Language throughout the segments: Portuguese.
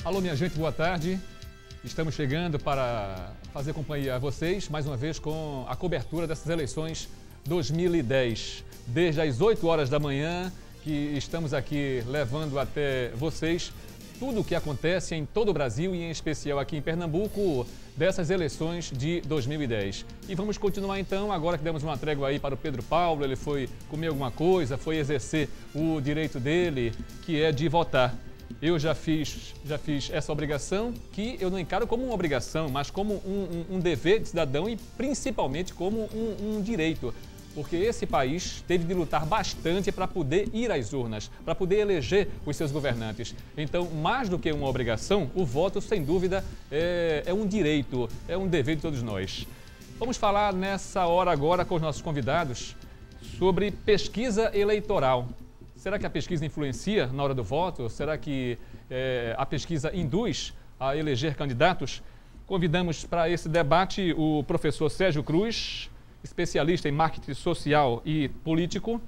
Alô, minha gente, boa tarde. Estamos chegando para fazer companhia a vocês, mais uma vez, com a cobertura dessas eleições 2010. Desde as 8 horas da manhã, que estamos aqui levando até vocês tudo o que acontece em todo o Brasil e em especial aqui em Pernambuco dessas eleições de 2010. E vamos continuar então, agora que demos uma trégua aí para o Pedro Paulo, ele foi comer alguma coisa, foi exercer o direito dele, que é de votar. Eu já fiz essa obrigação, que eu não encaro como uma obrigação, mas como um dever de cidadão e principalmente como um direito. Porque esse país teve de lutar bastante para poder ir às urnas, para poder eleger os seus governantes. Então, mais do que uma obrigação, o voto, sem dúvida, é um direito, é um dever de todos nós. Vamos falar nessa hora agora com os nossos convidados sobre pesquisa eleitoral. Será que a pesquisa influencia na hora do voto? Será que a pesquisa induz a eleger candidatos? Convidamos para esse debate o professor Sérgio Cruz, especialista em marketing social e político.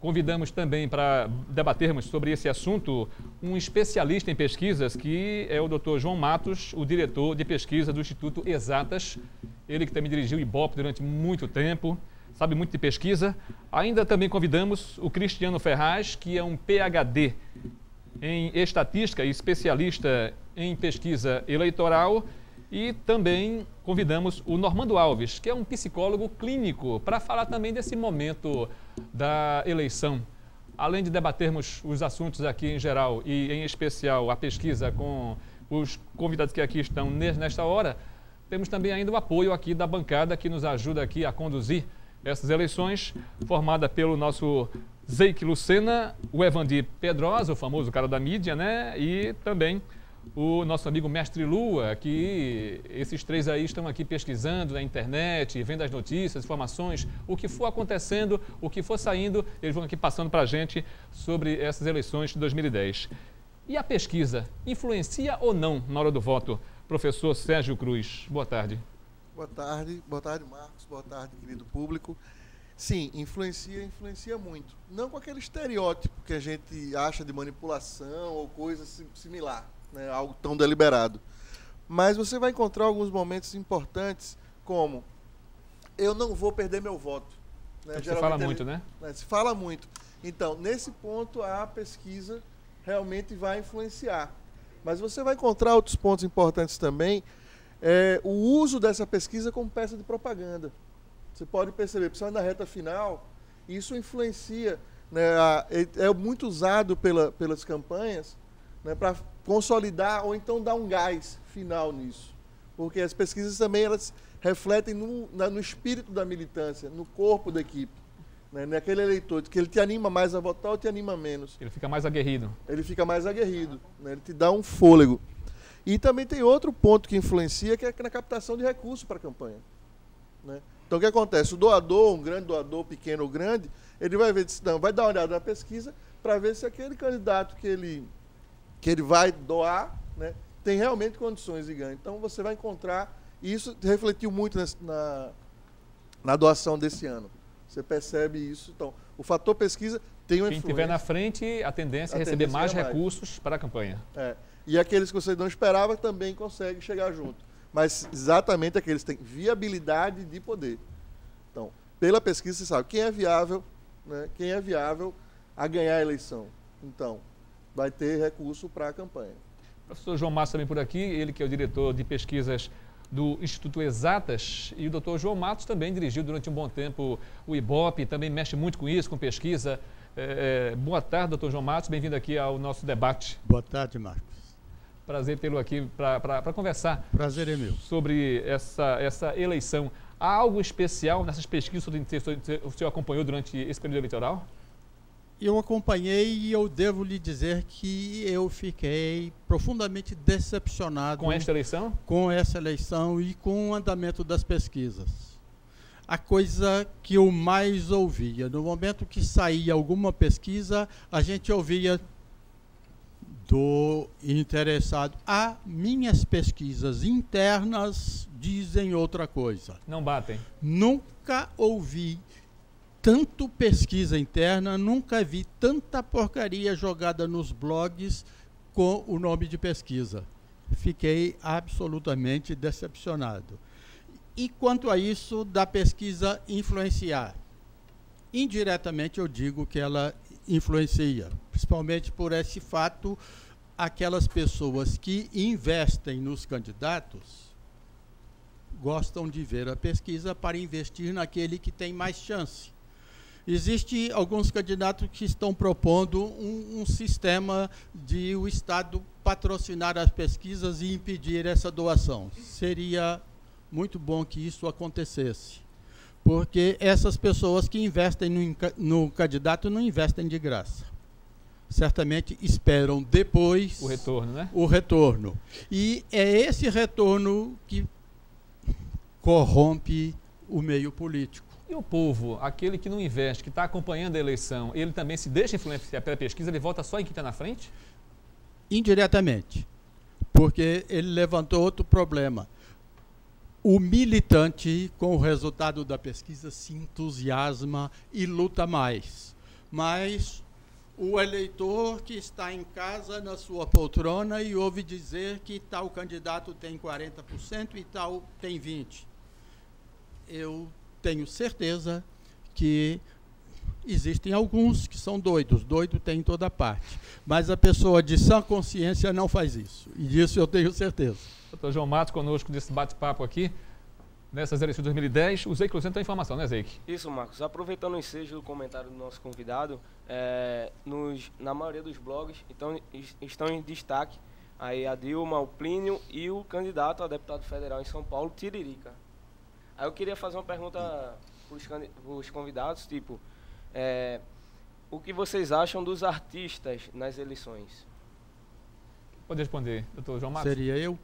Convidamos também para debatermos sobre esse assunto um especialista em pesquisas, que é o Dr. João Matos, o diretor de pesquisa do Instituto Exatas. Ele que também dirigiu o IBOP durante muito tempo, sabe muito de pesquisa. Ainda também convidamos o Cristiano Ferraz, que é um PhD em estatística e especialista em pesquisa eleitoral. E também convidamos o Normando Alves, que é um psicólogo clínico, para falar também desse momento da eleição. Além de debatermos os assuntos aqui em geral e em especial a pesquisa com os convidados que aqui estão nesta hora, temos também ainda o apoio aqui da bancada que nos ajuda aqui a conduzir essas eleições, formada pelo nosso Zeike Lucena, o Evandir Pedrosa, o famoso cara da mídia, né? E também o nosso amigo Mestre Lua, que esses três aí estão aqui pesquisando na internet, vendo as notícias, informações, o que for acontecendo, o que for saindo, eles vão aqui passando para a gente sobre essas eleições de 2010. E a pesquisa influencia ou não na hora do voto? Professor Sérgio Cruz, boa tarde. Boa tarde Marcos, boa tarde querido público. Sim, influencia muito. Não com aquele estereótipo que a gente acha de manipulação ou coisa similar, né, algo tão deliberado. Mas você vai encontrar alguns momentos importantes, como eu não vou perder meu voto. Né? Você fala muito, né? Se fala muito. Então, nesse ponto, a pesquisa realmente vai influenciar. Mas você vai encontrar outros pontos importantes também, o uso dessa pesquisa como peça de propaganda. Você pode perceber, principalmente na reta final, isso influencia, né, é muito usado pelas campanhas, né, para consolidar ou então dar um gás final nisso. Porque as pesquisas também elas refletem no espírito da militância, no corpo da equipe. Né, naquele eleitor, que ele te anima mais a votar ou te anima menos. Ele fica mais aguerrido. Ele fica mais aguerrido, né, ele te dá um fôlego. E também tem outro ponto que influencia, que é na captação de recursos para a campanha. Né? Então o que acontece? O doador, um grande doador, pequeno ou grande, ele vai ver, não, vai dar uma olhada na pesquisa para ver se aquele candidato que ele vai doar, né, tem realmente condições de ganho. Então você vai encontrar, e isso refletiu muito na doação desse ano. Você percebe isso. Então, o fator pesquisa tem uma influência. Quem estiver na frente, a tendência é receber mais recursos para a campanha. E aqueles que você não esperava também conseguem chegar junto. Mas exatamente aqueles que têm viabilidade de poder. Então, pela pesquisa você sabe quem é viável, né, quem é viável a ganhar a eleição. Então, vai ter recurso para a campanha. O professor João Matos também por aqui, ele que é o diretor de pesquisas do Instituto Exatas, e o doutor João Matos também dirigiu durante um bom tempo o IBOP, também mexe muito com isso, com pesquisa. Boa tarde, doutor João Matos, bem-vindo aqui ao nosso debate. Boa tarde, Marcos. Prazer tê-lo aqui para conversar. Prazer é meu. Sobre essa eleição. Há algo especial nessas pesquisas que o senhor acompanhou durante esse período eleitoral? Eu acompanhei e eu devo lhe dizer que eu fiquei profundamente decepcionado com esta eleição? Com essa eleição e com o andamento das pesquisas. A coisa que eu mais ouvia, no momento que saía alguma pesquisa, a gente ouvia do interessado: minhas pesquisas internas dizem outra coisa. Não batem. Nunca ouvi tanto pesquisa interna, nunca vi tanta porcaria jogada nos blogs com o nome de pesquisa. Fiquei absolutamente decepcionado. E quanto a isso da pesquisa influenciar? Indiretamente eu digo que ela influencia, principalmente por esse fato, aquelas pessoas que investem nos candidatos gostam de ver a pesquisa para investir naquele que tem mais chance. Existem alguns candidatos que estão propondo um sistema de o Estado patrocinar as pesquisas e impedir essa doação. Seria muito bom que isso acontecesse, porque essas pessoas que investem no candidato não investem de graça. Certamente esperam depois o retorno, né? O retorno. E é esse retorno que corrompe o meio político. E o povo, aquele que não investe, que está acompanhando a eleição, ele também se deixa influenciar pela pesquisa, ele vota só em quem está na frente? Indiretamente, porque ele levantou outro problema. O militante, com o resultado da pesquisa, se entusiasma e luta mais. Mas o eleitor que está em casa, na sua poltrona, e ouve dizer que tal candidato tem 40% e tal tem 20%. Eu tenho certeza que existem alguns que são doidos. Doido tem em toda parte. Mas a pessoa de sã consciência não faz isso. E disso eu tenho certeza. Doutor João Matos conosco nesse bate-papo aqui, nessas eleições de 2010. O Zeik Lucena tem informação, né, Zeik? Isso, Marcos. Aproveitando o ensejo do comentário do nosso convidado, na maioria dos blogs estão em destaque aí a Dilma, o Plínio e o candidato a deputado federal em São Paulo, Tiririca. Aí eu queria fazer uma pergunta para os convidados, tipo, o que vocês acham dos artistas nas eleições? Pode responder, doutor João Matos. Seria eu.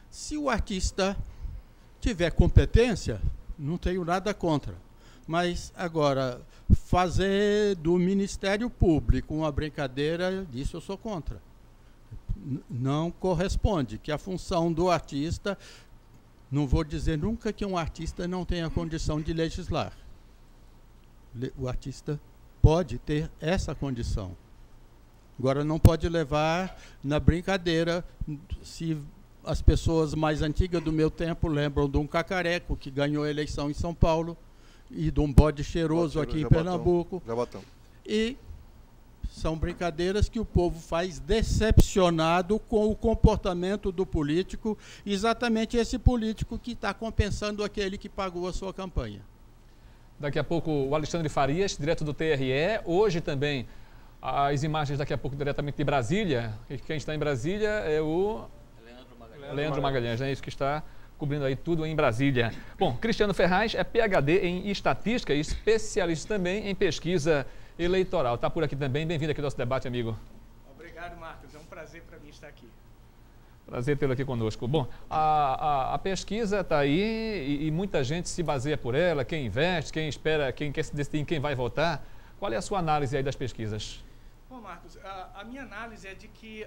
Se o artista tiver competência, não tenho nada contra. Mas, agora, fazer do Ministério Público uma brincadeira, disso eu sou contra. Não corresponde, que a função do artista... Não vou dizer nunca que um artista não tenha condição de legislar. O artista pode ter essa condição. Agora, não pode levar na brincadeira. Se as pessoas mais antigas do meu tempo lembram de um cacareco que ganhou a eleição em São Paulo e de um bode cheiroso aqui em Pernambuco. Jabotão. E são brincadeiras que o povo faz decepcionado com o comportamento do político, exatamente esse político que está compensando aquele que pagou a sua campanha. Daqui a pouco o Alexandre Farias, direto do TRE. Hoje também as imagens daqui a pouco diretamente de Brasília. E quem está em Brasília é o Leandro Magalhães, né? Isso que está cobrindo aí tudo em Brasília. Bom, Cristiano Ferraz é PhD em estatística e especialista também em pesquisa eleitoral. Está por aqui também. Bem-vindo aqui ao nosso debate, amigo. Obrigado, Marcos. É um prazer para mim estar aqui. Prazer tê-lo aqui conosco. Bom, a pesquisa está aí e muita gente se baseia por ela, quem investe, quem espera, quem quer se decidir em quem vai votar. Qual é a sua análise aí das pesquisas? Bom, Marcos, a minha análise é de que,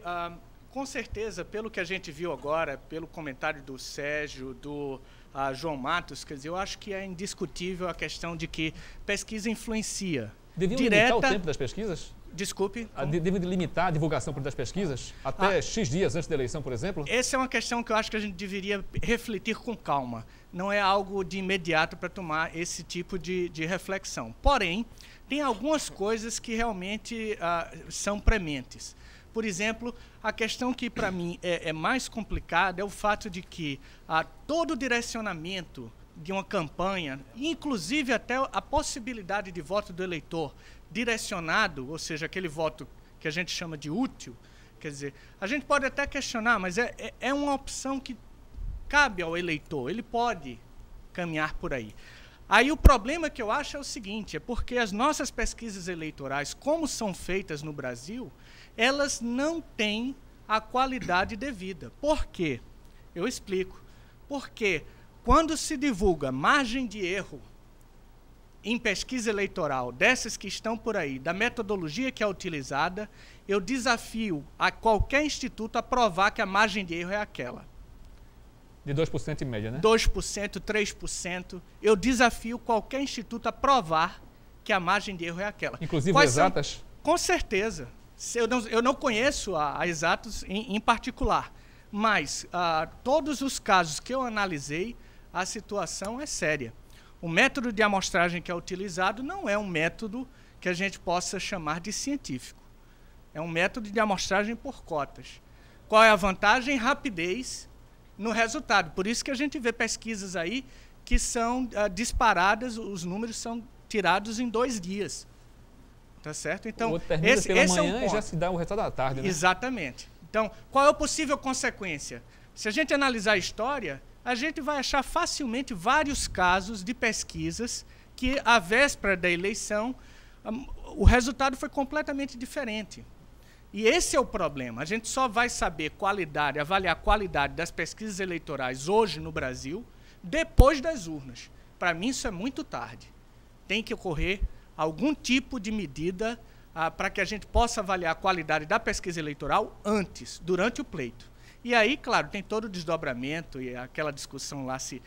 com certeza, pelo que a gente viu agora, pelo comentário do Sérgio, do João Matos, quer dizer, eu acho que é indiscutível a questão de que pesquisa influencia. Deviam limitar o tempo das pesquisas? Desculpe. Deviam limitar a divulgação das pesquisas? Até X dias antes da eleição, por exemplo? Essa é uma questão que eu acho que a gente deveria refletir com calma. Não é algo de imediato para tomar esse tipo de reflexão. Porém, tem algumas coisas que realmente são prementes. Por exemplo, a questão que para mim é mais complicada é o fato de que todo o direcionamento de uma campanha, inclusive até a possibilidade de voto do eleitor direcionado, ou seja, aquele voto que a gente chama de útil, quer dizer, a gente pode até questionar, mas é uma opção que cabe ao eleitor, ele pode caminhar por aí. Aí o problema que eu acho é o seguinte, é porque as nossas pesquisas eleitorais, como são feitas no Brasil, elas não têm a qualidade devida. Por quê? Eu explico. Porque quando se divulga margem de erro em pesquisa eleitoral, dessas que estão por aí, da metodologia que é utilizada, eu desafio a qualquer instituto a provar que a margem de erro é aquela. De 2% em média, né? 2%, 3%. Eu desafio qualquer instituto a provar que a margem de erro é aquela. Inclusive exatas? Com certeza. Eu não conheço a Exatos em particular, mas todos os casos que eu analisei, a situação é séria. O método de amostragem que é utilizado não é um método que a gente possa chamar de científico. É um método de amostragem por cotas. Qual é a vantagem? Rapidez no resultado. Por isso que a gente vê pesquisas aí que são disparadas, os números são tirados em 2 dias. Tá certo? Então, esse é um ponto. E já se dá o resultado da tarde, né? Exatamente. Então, qual é a possível consequência? Se a gente analisar a história, a gente vai achar facilmente vários casos de pesquisas que, à véspera da eleição, o resultado foi completamente diferente. E esse é o problema. A gente só vai saber qualidade, avaliar a qualidade das pesquisas eleitorais hoje no Brasil depois das urnas. Para mim, isso é muito tarde. Tem que ocorrer algum tipo de medida para que a gente possa avaliar a qualidade da pesquisa eleitoral antes, durante o pleito. E aí, claro, tem todo o desdobramento e aquela discussão lá se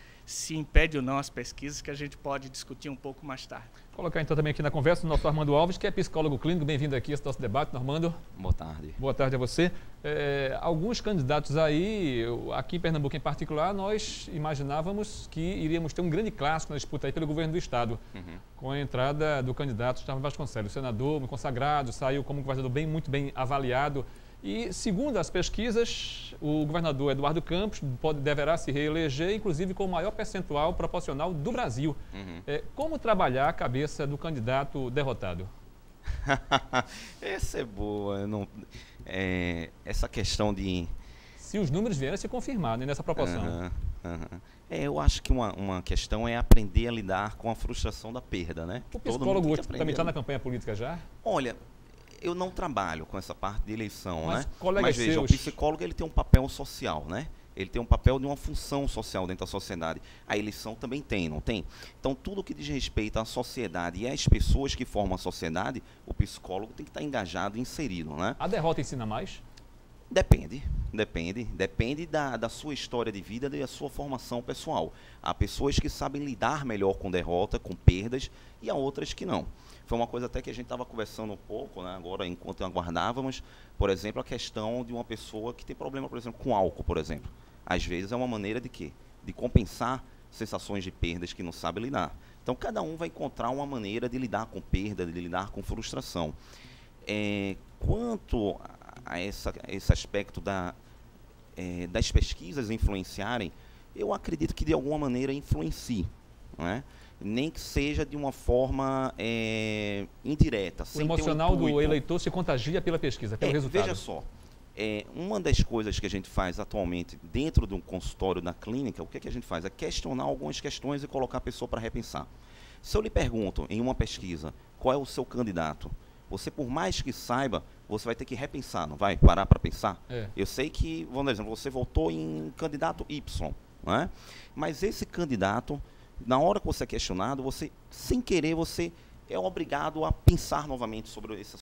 impede ou não as pesquisas, que a gente pode discutir um pouco mais tarde. Colocar então também aqui na conversa o nosso Armando Alves, que é psicólogo clínico. Bem-vindo aqui a esse nosso debate, Armando. Boa tarde. Boa tarde a você. Alguns candidatos aí, aqui em Pernambuco em particular, nós imaginávamos que iríamos ter um grande clássico na disputa aí pelo governo do Estado, com a entrada do candidato Gustavo Vasconcelos, senador muito consagrado, saiu como governador muito bem avaliado. E, segundo as pesquisas, o governador Eduardo Campos deverá se reeleger, inclusive com o maior percentual proporcional do Brasil. Como trabalhar a cabeça do candidato derrotado? Essa é boa. Essa questão de... Se os números vierem a se confirmar, né, nessa proporção. Eu acho que uma questão é aprender a lidar com a frustração da perda, né? O psicólogo hoje também está na campanha política já? Olha, eu não trabalho com essa parte de eleição, mas, né? Mas veja, o psicólogo ele tem um papel social, né? Ele tem um papel de uma função social dentro da sociedade. A eleição também tem, não tem? Então, tudo que diz respeito à sociedade e às pessoas que formam a sociedade, o psicólogo tem que estar engajado e inserido, né? A derrota ensina mais? Depende da sua história de vida e da sua formação pessoal. Há pessoas que sabem lidar melhor com derrota, com perdas, e há outras que não. Foi uma coisa até que a gente estava conversando um pouco, né, agora enquanto aguardávamos, por exemplo, a questão de uma pessoa que tem problema, por exemplo, com álcool, por exemplo. Às vezes é uma maneira de quê? De compensar sensações de perdas que não sabe lidar. Então, cada um vai encontrar uma maneira de lidar com perda, de lidar com frustração. Quanto a esse aspecto das pesquisas influenciarem, eu acredito que de alguma maneira influencie, não é? Nem que seja de uma forma indireta. O emocional do eleitor se contagia pela pesquisa, pelo resultado. Veja só, uma das coisas que a gente faz atualmente dentro de um consultório da clínica, o que a gente faz? É questionar algumas questões e colocar a pessoa para repensar. Se eu lhe pergunto em uma pesquisa qual é o seu candidato, você, por mais que saiba, você vai ter que repensar, não vai? Parar para pensar? Eu sei que, vamos dar exemplo, você votou em candidato Y, não é? Mas esse candidato, na hora que você é questionado, você, sem querer, você é obrigado a pensar novamente sobre essa